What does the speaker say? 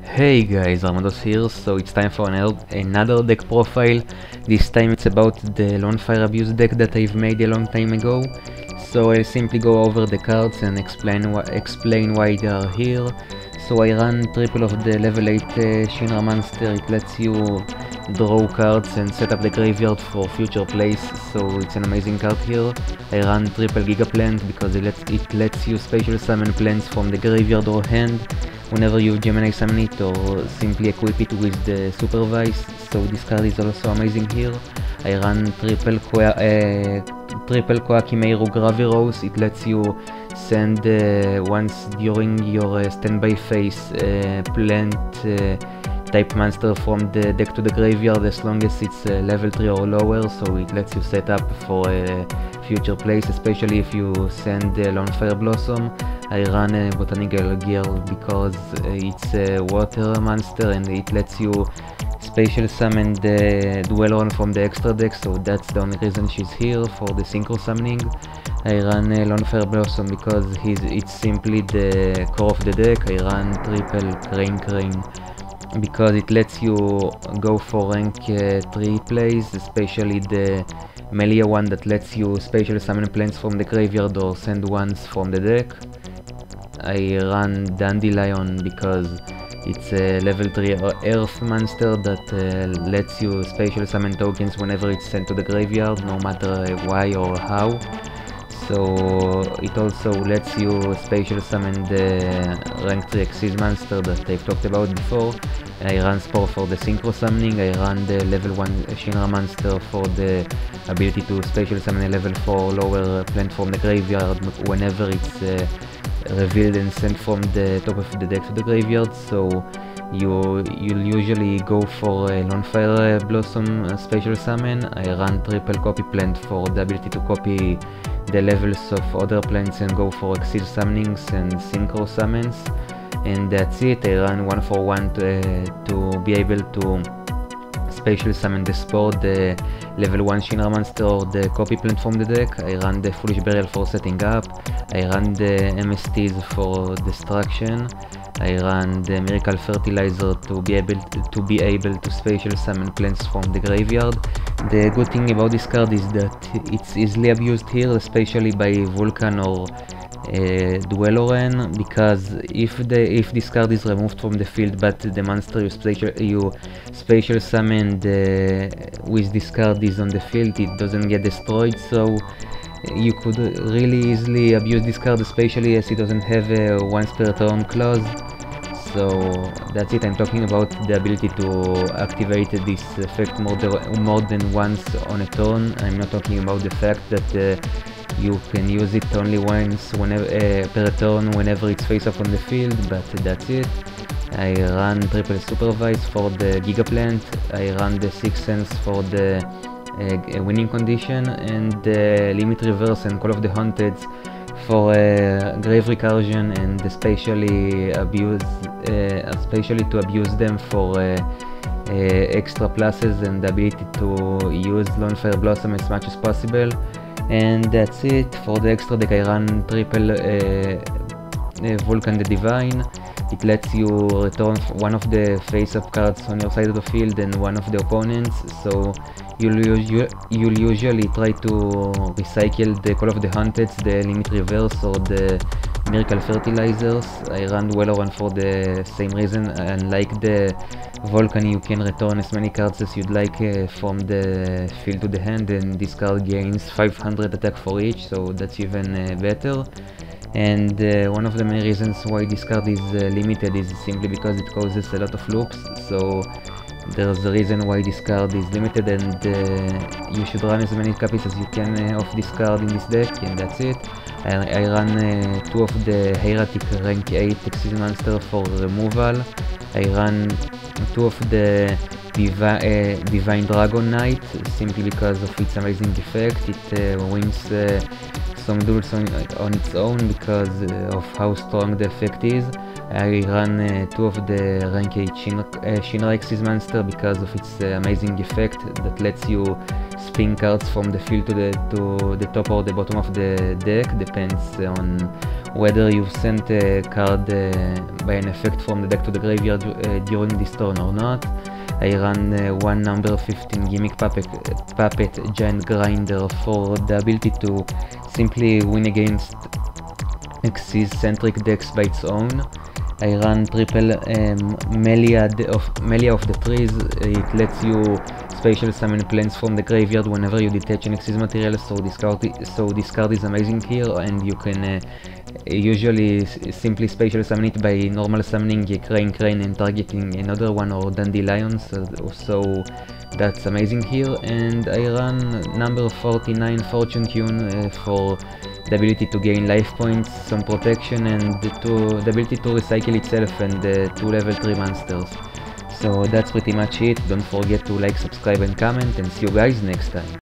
Hey guys, Armados here, so it's time for another deck profile. This time it's about the Lonefire Abuse deck that I've made a long time ago. So I'll simply go over the cards and explain why they are here. So I run triple of the level 8 Shinra monster. It lets you draw cards and set up the graveyard for future plays, so it's an amazing card here. I run triple Gigaplants because it lets you special summon plants from the graveyard or hand whenever you Gemini summon it, or simply equip it with the Supervise, so this card is also amazing here. I run triple Koa'ki Meiru Graviroses. It lets you send once during your standby phase plant type monster from the deck to the graveyard as long as it's level 3 or lower, so it lets you set up for future plays, especially if you send Lonefire Blossom. I run Botanical Girl because it's a water monster and it lets you special summon the Dweloren from the extra deck, so that's the only reason she's here for the synchro summoning. I run Lonefire Blossom because it's simply the core of the deck. I run triple Crane because it lets you go for rank 3 plays, especially the Meliae one that lets you special summon plants from the graveyard or send ones from the deck. I run Dandylion because it's a level 3 earth monster that lets you special summon tokens whenever it's sent to the graveyard, no matter why or how. So it also lets you special summon the rank 3 Exis monster that I've talked about before. I run Spore for the synchro summoning. I run the level 1 Shinra monster for the ability to special summon a level 4 lower plant from the graveyard whenever it's revealed and sent from the top of the deck to the graveyard. So you'll usually go for a Lonefire Blossom special summon. I run triple copy plant for the ability to copy the levels of other plants and go for Exil summonings and synchro summons, and that's it. I run 1 for 1 to be able to special summon the Spore, the level 1 Shinra monster, or the copy plant from the deck. I run the Foolish Burial for setting up. I run the MSTs for destruction. I run the Miracle Fertilizer to be able to special summon plants from the graveyard. The good thing about this card is that it's easily abused here, especially by Vulcan or Dweloren, because if this card is removed from the field but the monster you special summoned with this card is on the field, it doesn't get destroyed, so you could really easily abuse this card, especially as it doesn't have a once per turn clause. So that's it. I'm talking about the ability to activate this effect more than once on a turn. I'm not talking about the fact that you can use it only once per turn whenever it's face up on the field, but that's it. I run triple Supervise for the Gigaplant. I run the Sixth Sense for the winning condition, and the Limit Reverse and Call of the Haunted for grave recursion, and especially to abuse them for extra pluses and the ability to use Lonefire Blossom as much as possible. And that's it. For the extra deck I run triple Vulcan the Divine. It lets you return one of the face-up cards on your side of the field and one of the opponents, so you'll usually try to recycle the Call of the Haunted, the Limit Reverse, or the Miracle Fertilizers. I run Dweloren for the same reason, and like the Vulcan you can return as many cards as you'd like from the field to the hand, and this card gains 500 attack for each, so that's even better. And one of the main reasons why this card is limited is simply because it causes a lot of loops, so there's a reason why this card is limited, and you should run as many copies as you can of this card in this deck, and that's it. I run 2 of the Hieratic rank 8 Exil monster for removal. I run 2 of the Divine Dragon Knight simply because of its amazing effect. It wins some duels on its own because of how strong the effect is. I run 2 of the rank 8 Shinra Exis monster because of its amazing effect that lets you spin cards from the field to the top or the bottom of the deck, depends on whether you sent a card by an effect from the deck to the graveyard during this turn or not. I ran one number 15 Gimmick Puppet Giant Grinder for the ability to simply win against Xyz-centric decks by its own. I ran triple Meliae of the Trees. It lets you special summon plants from the graveyard whenever you detach an Xyz material, so this card is amazing here, and you can usually simply special summon it by normal summoning a Crane and targeting another one or Dandylion, so that's amazing here. And I run number 49 Fortune Tune for the ability to gain life points, some protection, and the ability to recycle itself, and 2 level 3 monsters. So that's pretty much it. Don't forget to like, subscribe and comment, and see you guys next time.